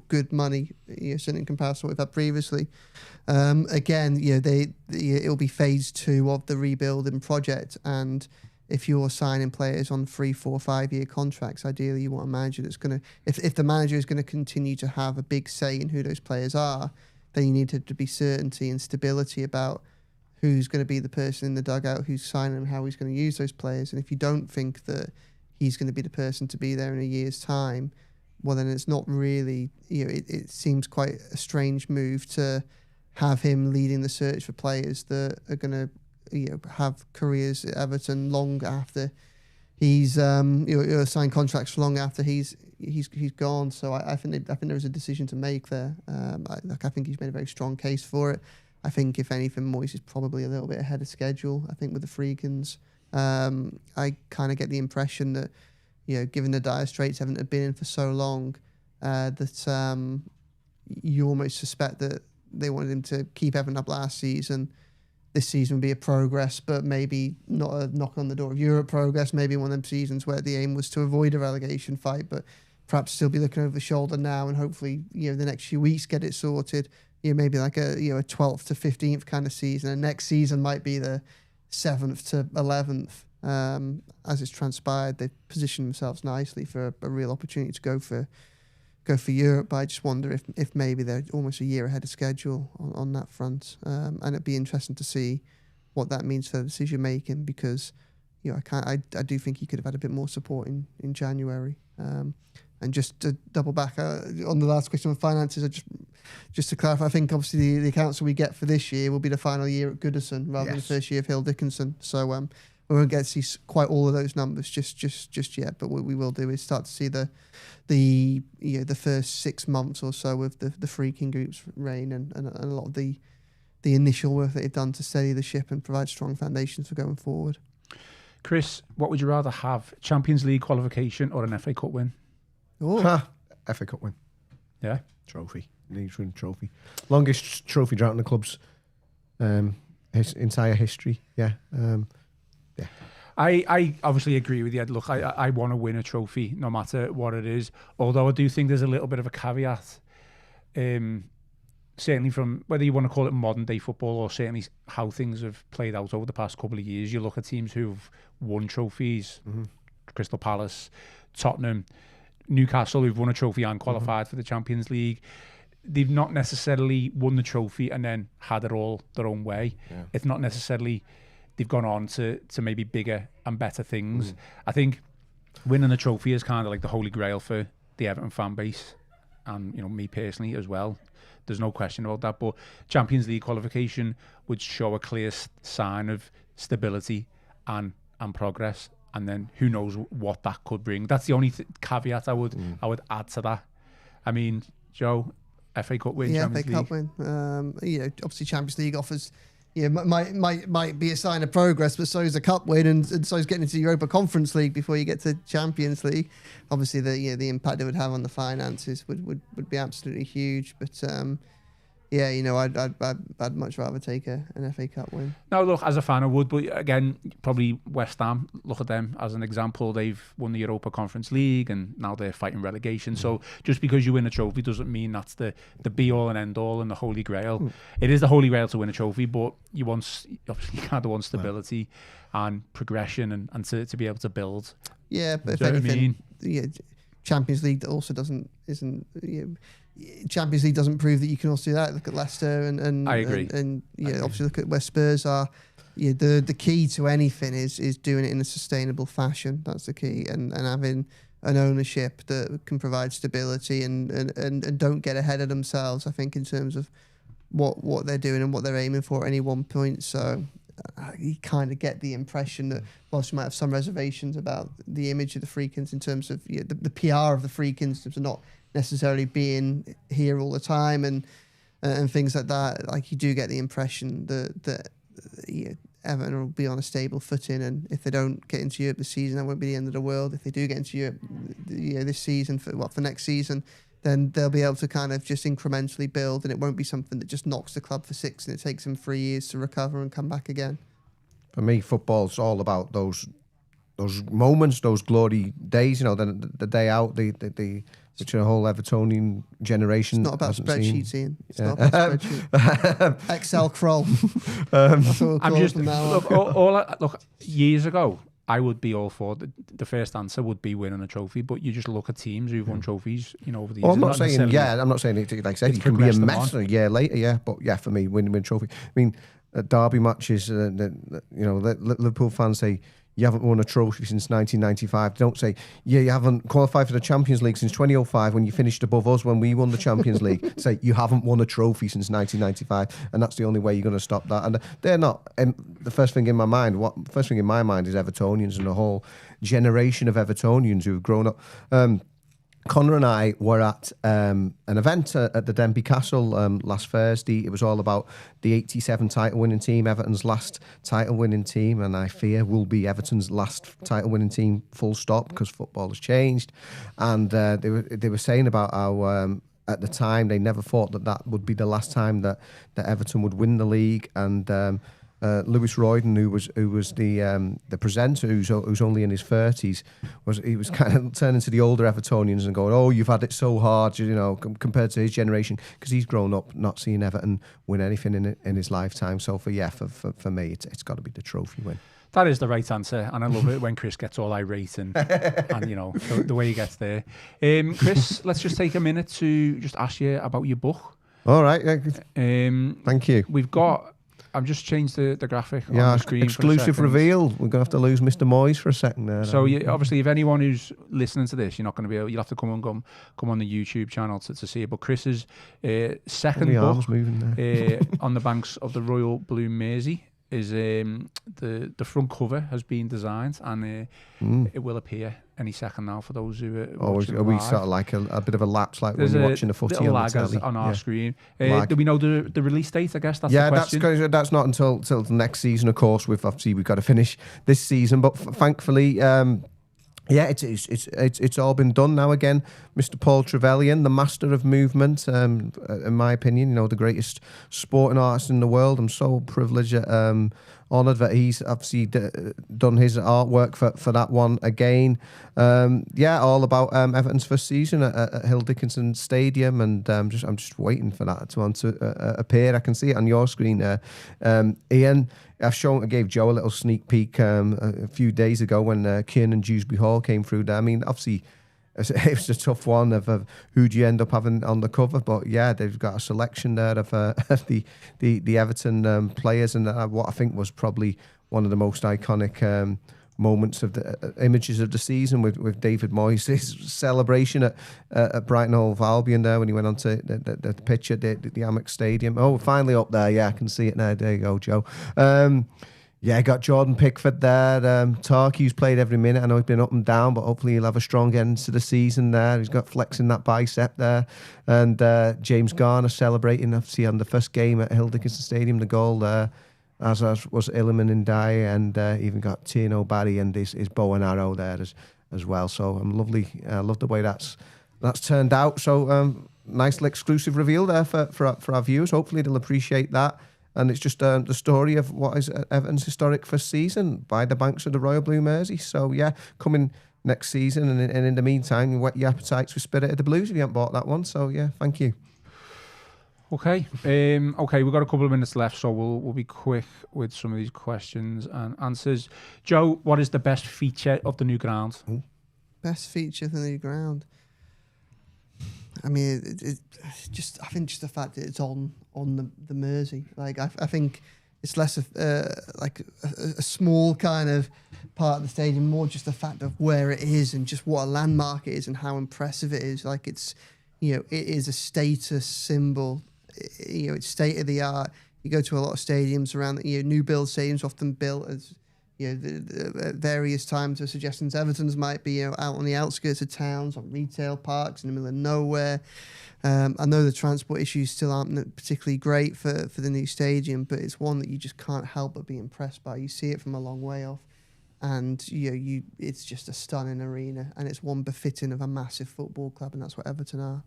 C: good money, certainly in comparison to what we've had previously. Again, it'll be phase 2 of the rebuilding project, and if you're signing players on 3, 4, 5 year contracts, ideally you want a manager that's going to, if the manager is going to continue to have a big say in who those players are, then you need to be certainty and stability about who's going to be the person in the dugout, who's signing them, how he's going to use those players. And if you don't think that he's going to be the person to be there in a year's time, well, then it's not really, it seems quite a strange move to have him leading the search for players that are going to have careers at Everton long after he's signed contracts for long after he's gone. So I think there is a decision to make there. I think he's made a very strong case for it. I think if anything, Moyes is probably a little bit ahead of schedule. I think with the Freakans, I kind of get the impression that given the dire straits Everton have been in for so long, that you almost suspect that they wanted him to keep Everton up last season. This season would be a progress, but maybe not a knock on the door of Europe progress. Maybe one of them seasons where the aim was to avoid a relegation fight, but perhaps still be looking over the shoulder now, and hopefully, the next few weeks get it sorted. Maybe like a 12th to 15th kind of season, and next season might be the 7th to 11th. As it's transpired, they've positioned themselves nicely for a real opportunity to go for Europe. But I just wonder if maybe they're almost a year ahead of schedule on that front, and it'd be interesting to see what that means for the decision making, because I do think he could have had a bit more support in January. And just to double back on the last question on finances, just to clarify, I think obviously the accounts that we get for this year will be the final year at Goodison rather than the first year of Hill Dickinson. So we won't get to see quite all of those numbers just yet. But what we will do is start to see the first 6 months or so of the Freakin group's reign and a lot of the initial work that they've done to steady the ship and provide strong foundations for going forward.
A: Chris, what would you rather have, Champions League qualification or an FA Cup win?
B: FA Cup win.
A: Yeah.
B: Trophy. League win trophy. Longest trophy drought in the club's entire history. Yeah. Yeah.
A: I obviously agree with you. Look, I want to win a trophy no matter what it is. Although I do think there's a little bit of a caveat. Certainly from whether you want to call it modern day football or certainly how things have played out over the past couple of years. You look at teams who've won trophies, Crystal Palace, Tottenham, Newcastle, who've won a trophy and qualified for the Champions League. They've not necessarily won the trophy and then had it all their own way. Yeah. It's not necessarily they've gone on to maybe bigger and better things. I think winning a trophy is kind of like the holy grail for the Everton fan base and me personally as well. There's no question about that. But Champions League qualification would show a clear sign of stability and progress. And then who knows what that could bring. That's the only caveat I would add to that. I mean, Joe, FA Cup win, Champions League.
C: FA Cup win. Obviously Champions League offers, might be a sign of progress, but so is the Cup win, and so is getting into the Europa Conference League before you get to Champions League. Obviously, the impact it would have on the finances would be absolutely huge. But I'd much rather take an FA Cup win.
A: No, look, as a fan I would, but again, probably West Ham, look at them as an example. They've won the Europa Conference League and now they're fighting relegation. So just because you win a trophy doesn't mean that's the be-all and end-all and the holy grail. It is the holy grail to win a trophy, but you obviously kind of want stability and progression and to be able to build.
C: Yeah, but if anything, Champions League also Champions League doesn't prove that you can also do that. Look at Leicester and
A: I agree.
C: And obviously look at where Spurs are. The key to anything is doing it in a sustainable fashion. That's the key, and having an ownership that can provide stability and don't get ahead of themselves. I think in terms of what they're doing and what they're aiming for at any one point. So you kind of get the impression that whilst you might have some reservations about the image of the Freakans in terms of the PR of the Freakans, in terms of not necessarily being here all the time and things like that, like you do get the impression that Everton will be on a stable footing, and if they don't get into Europe this season, that won't be the end of the world. If they do get into Europe this season, for next season, then they'll be able to kind of just incrementally build, and it won't be something that just knocks the club for 6 and it takes them 3 years to recover and come back again.
B: For me, football's all about those moments, those glory days. The day out, which a whole Evertonian generation.
C: It's not about spreadsheets,
B: seen.
C: Ian. It's not about spreadsheets. Excel Croll. That's what we'll call it from now on.
A: Look, years ago, I would be all for the first answer would be winning a trophy, but you just look at teams who've won trophies, over the years.
B: Well, I'm not saying it, like I said, you can be a mess a year later, but for me, win trophy. I mean, derby matches, Liverpool fans say, you haven't won a trophy since 1995. Don't say, you haven't qualified for the Champions League since 2005 when you finished above us when we won the Champions League. Say, you haven't won a trophy since 1995, and that's the only way you're going to stop that. And they're not. The first thing in my mind is Evertonians and a whole generation of Evertonians who've grown up. Connor and I were at an event at the Denby Castle last Thursday. It was all about the 87 title-winning team, Everton's last title-winning team, and I fear will be Everton's last title-winning team, full stop, because football has changed. And they were saying about how at the time they never thought that would be the last time that Everton would win the league. And Lewis Royden, who was the presenter, who's only in his 30s, was kind of turning to the older Evertonians and going, "Oh, you've had it so hard," compared to his generation, because he's grown up not seeing Everton win anything in his lifetime. So for me, it's got to be the trophy win.
A: That is the right answer, and I love it when Chris gets all irate and the way he gets there. Chris, let's just take a minute to just ask you about your book.
B: All right, thank you.
A: I've just changed the graphic on the screen.
B: Exclusive reveal. We're going to have to lose Mr. Moyes for a second there.
A: So obviously, if anyone who's listening to this, you're not going to be able. You'll have to come on the YouTube channel to see it. But Chris's second book on the banks of the Royal Blue Mersey is the front cover has been designed, and it will appear any second now for those who are watching.
B: Are we sort of like a bit of a lapse, like when you're watching a footy on the telly?
A: On our screen. Do we know the release date? I guess that's the question.
B: That's not until the next season. Of course, we've got to finish this season, but thankfully. It's all been done now. Again, Mr. Paul Trevelyan, the master of movement, in my opinion, the greatest sporting artist in the world. I'm so privileged, honoured that he's obviously done his artwork for that one again. All about Everton's first season at Hill Dickinson Stadium, and I'm just waiting for that to appear. I can see it on your screen there, Ian. I gave Joe a little sneak peek a few days ago when Kiernan Dewsbury-Hall came through there. I mean, obviously, it was a tough one of who do you end up having on the cover, but they've got a selection there of the Everton players, and what I think was probably one of the most iconic moments of the images of the season with David Moyes' celebration at Brighton Hove Albion there when he went onto the pitch at the Amex Stadium. Oh, we're finally up there. Yeah, I can see it now. There you go, Joe. Got Jordan Pickford there. Tarky, who's played every minute. I know he's been up and down, but hopefully he'll have a strong end to the season there. He's got flexing that bicep there. And James Garner celebrating, obviously, on the first game at Hill Dickinson Stadium, the goal there. As was Iliman Ndiaye, and even got Thierno Barry and his bow and arrow there as well. So lovely. I love the way that's turned out. So nice little exclusive reveal there for our viewers. Hopefully they'll appreciate that. And it's just the story of what is Everton's historic first season by the banks of the Royal Blue Mersey. So coming next season, and in the meantime, you whet your appetites for Spirit of the Blues if you haven't bought that one. So thank you.
A: Okay. We've got a couple of minutes left, so we'll be quick with some of these questions and answers. Joe, what is the best feature of the new ground?
C: Best feature of the new ground? I mean, I think just the fact that it's on the Mersey. Like, I think it's less of like a small kind of part of the stadium, more just the fact of where it is and just what a landmark it is and how impressive it is. Like, it's, it is a status symbol it's state of the art. You go to a lot of stadiums around, new build stadiums often built as, at various times the suggestions Everton's might be, out on the outskirts of towns, on retail parks in the middle of nowhere. I know the transport issues still aren't particularly great for the new stadium, but it's one that you just can't help but be impressed by. You see it from a long way off, and it's just a stunning arena, and it's one befitting of a massive football club, and that's what Everton are.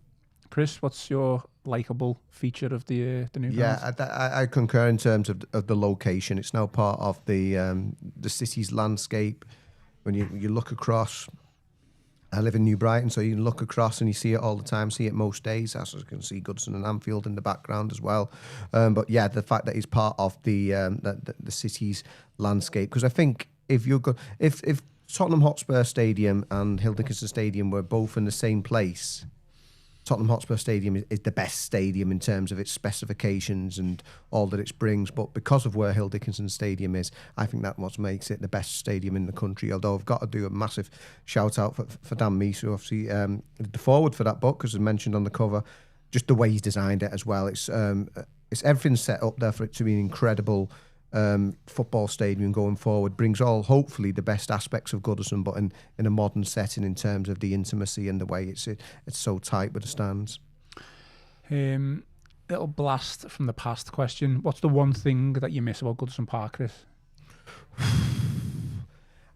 A: Chris, what's your likeable feature of the new ground?
B: Yeah, I concur in terms of the location. It's now part of the city's landscape. When you look across, I live in New Brighton, so you can look across and you see it all the time, see it most days. As you can see Goodison and Anfield in the background as well. But yeah, the fact that it's part of the city's landscape, because I think if Tottenham Hotspur Stadium and Hill Dickinson Stadium were both in the same place, Tottenham Hotspur Stadium is the best stadium in terms of its specifications and all that it brings. But because of where Hill Dickinson Stadium is, I think that's what makes it the best stadium in the country. Although I've got to do a massive shout out for Dan Meese, who obviously the forward for that book, as I mentioned on the cover, just the way he's designed it as well. It's everything set up there for it to be an incredible football stadium going forward. Brings all, hopefully, the best aspects of Goodison, but in a modern setting in terms of the intimacy and the way it's so tight with the stands.
A: Little blast from the past question. What's the one thing that you miss about Goodison Park, Chris?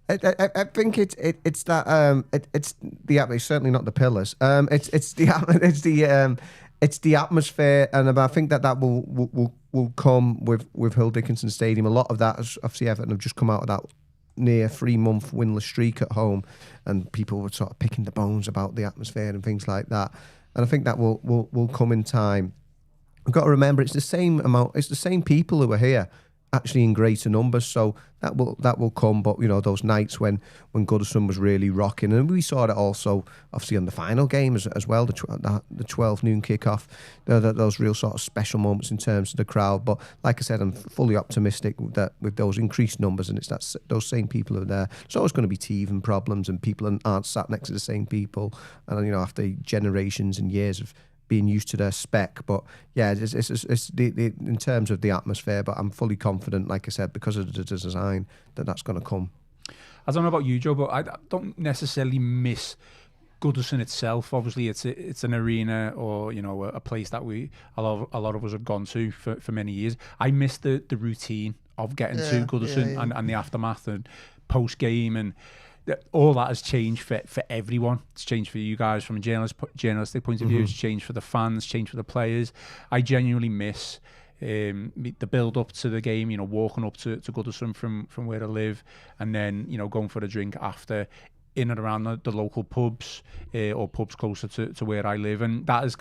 B: I think it's that it's certainly not the pillars. It's the atmosphere, and I think that will come with Hill Dickinson Stadium. A lot of that is obviously Everton have just come out of that near 3-month winless streak at home, and people were sort of picking the bones about the atmosphere and things like that. And I think that will come in time. We've got to remember it's the same people who are here, actually in greater numbers, so that will come. But those nights when Goodison was really rocking, and we saw it also obviously on the final game as well, the 12 noon kickoff, those real sort of special moments in terms of the crowd. But like I said, I'm fully optimistic that with those increased numbers, and it's those same people are there. There's always going to be teething problems, and people aren't sat next to the same people, and after generations and years of being used to their spec. But yeah, it's in terms of the atmosphere, but I'm fully confident, like I said, because of the design, that's going to come.
A: I don't know about you, Joe, but I don't necessarily miss Goodison itself. Obviously, it's an arena, or a place that a lot of us have gone to for many years. I miss the routine of getting to Goodison and the aftermath and post game, and all that has changed for everyone. It's changed for you guys from a journalistic point of view. It's changed for the fans, changed for the players. I genuinely miss the build up to the game, walking up to Goodison from where I live, and then going for a drink after in and around the local pubs or pubs closer to where I live. And that is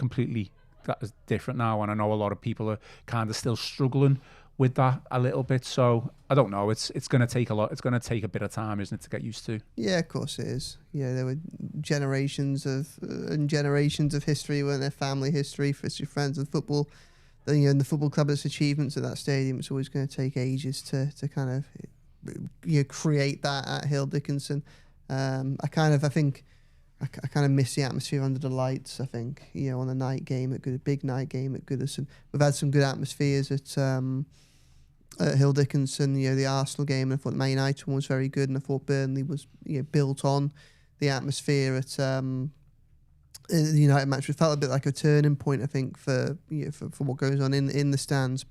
A: different now, and I know a lot of people are kind of still struggling with that a little bit. So I don't know, it's going to take a lot. It's going to take a bit of time, isn't it, to get used to?
C: Yeah, of course it is. Yeah, there were generations of history, weren't there? Family history, friends and football. And the football club, its achievements at that stadium, it's always going to take ages to kind of create that at Hill Dickinson. I kind of miss the atmosphere under the lights. I think on a night game a big night game at Goodison. We've had some good atmospheres at Hill Dickinson. The Arsenal game, and I thought the Man United one was very good, and I thought Burnley was built on the atmosphere at the United match. It felt a bit like a turning point, I think, for what goes on in the stands.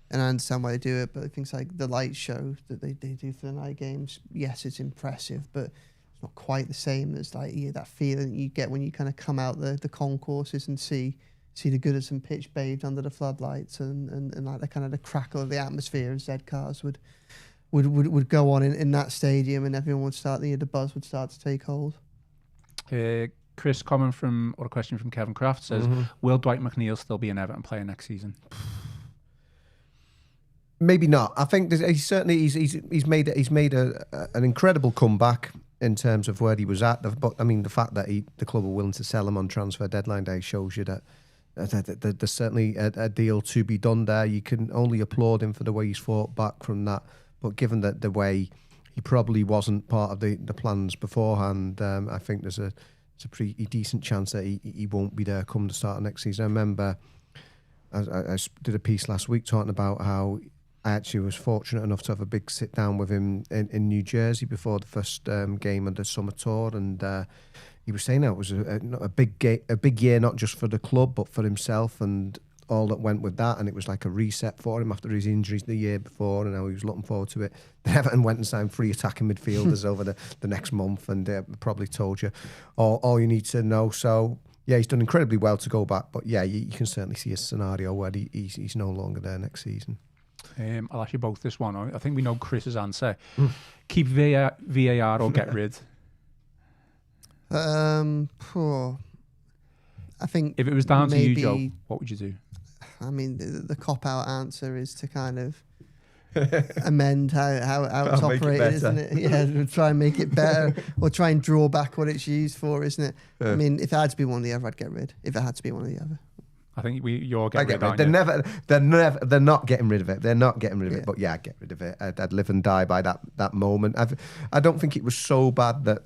C: And I understand why they do it, but things like the light show that they do for the night games, yes, it's impressive, but it's not quite the same as that feeling you get when you kind of come out the concourses and see the Goodison pitch bathed under the floodlights, and like the kind of the crackle of the atmosphere as Z cars would go on in that stadium, and everyone would start, the buzz would start to take hold.
A: Chris, a question from Kevin Kraft says, will Dwight McNeil still be an Everton player next season?
B: Maybe not. I think he's made an incredible comeback in terms of where he was at. But I mean, the fact that the club were willing to sell him on transfer deadline day shows you that there's certainly a deal to be done there. You can only applaud him for the way he's fought back from that. But given that the way he probably wasn't part of the plans beforehand, I think there's a pretty decent chance that he won't be there come the start of next season. I remember I did a piece last week talking about how I actually was fortunate enough to have a big sit down with him in New Jersey before the first game of the summer tour, and he was saying that it was a big year, not just for the club but for himself and all that went with that, and it was like a reset for him after his injuries the year before, and now he was looking forward to it. Then Everton went and signed 3 attacking midfielders over the next month, and probably told you all you need to know. So yeah, he's done incredibly well to go back, but yeah, you can certainly see a scenario where he's no longer there next season.
A: I'll ask you both this one. I think we know Chris's answer. Keep VAR or get rid?
C: I think
A: if it was down to you, Joe, what would you do?
C: I mean, the cop-out answer is to kind of amend how it's operated, isn't it? Yeah, try and make it better, or try and draw back what it's used for, isn't it? I mean, if it had to be one or the other, I'd get rid. If it had to be one or the other.
A: I think you're getting rid.
B: They're not getting rid of it. They're not getting rid of it. But yeah, I'd get rid of it. I'd live and die by that moment. I don't think it was so bad that.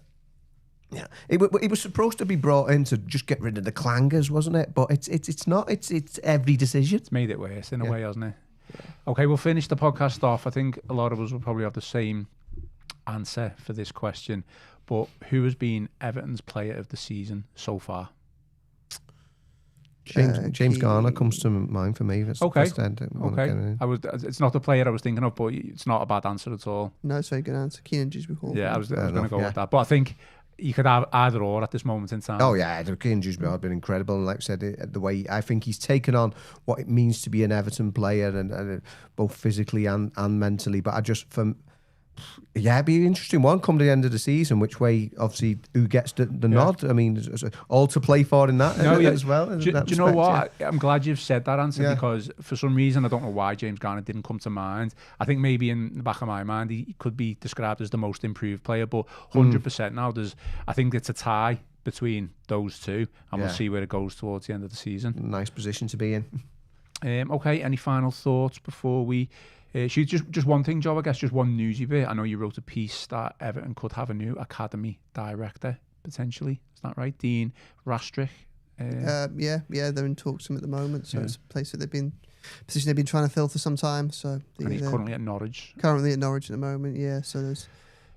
B: Yeah, it was supposed to be brought in to just get rid of the clangers, wasn't it? But it's not. It's every decision.
A: It's made it worse in a way, hasn't it? Yeah. Okay, we'll finish the podcast off. I think a lot of us will probably have the same answer for this question. But who has been Everton's player of the season so far?
B: James Garner comes to mind for me. That's
A: okay. It's not the player I was thinking of, but it's not a bad answer at all.
C: No, it's a very good answer. Kiernan Dewsbury-Hall.
A: Yeah, I was going to go with that. But I think you could have either or at this moment in time.
B: Oh yeah, Kiernan Dewsbury-Hall has been incredible, and like I said, the way I think he's taken on what it means to be an Everton player, and both physically and mentally. But it'd be an interesting one come to the end of the season. Which way, obviously, who gets the nod? I mean, there's all to play for in that as well.
A: Do you know what? Yeah. I'm glad you've said that answer because for some reason I don't know why James Garner didn't come to mind. I think maybe in the back of my mind he could be described as the most improved player, but 100% now I think it's a tie between those two, and we'll see where it goes towards the end of the season.
B: Nice position to be in.
A: Okay, any final thoughts before we? Just one thing, Joe, I guess, just one newsy bit. I know you wrote a piece that Everton could have a new academy director, potentially. Is that right? Dean Rastrich?
C: Yeah, they're in talks with him at the moment. So it's a place that position they've been trying to fill for some time. So
A: and he's currently at Norwich.
C: Currently at Norwich at the moment, yeah. So there's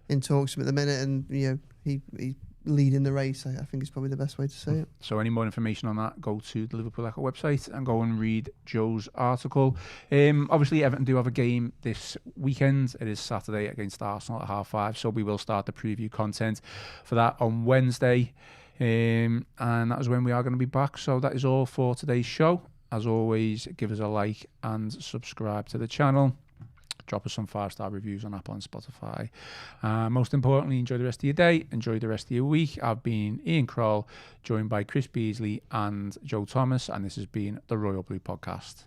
C: in talks with him at the minute, and he leading the race, I think is probably the best way to say it.
A: So any more information on that, go to the Liverpool Echo website and go and read Joe's article. Obviously Everton do have a game this weekend. It is Saturday against Arsenal at 5:30, so we will start the preview content for that on Wednesday, and that is when we are going to be back. So that is all for today's show. As always, give us a like and subscribe to the channel. Drop us some 5-star reviews on Apple and Spotify. Most importantly, enjoy the rest of your day. Enjoy the rest of your week. I've been Ian Croll, joined by Chris Beesley and Joe Thomas, and this has been the Royal Blue Podcast.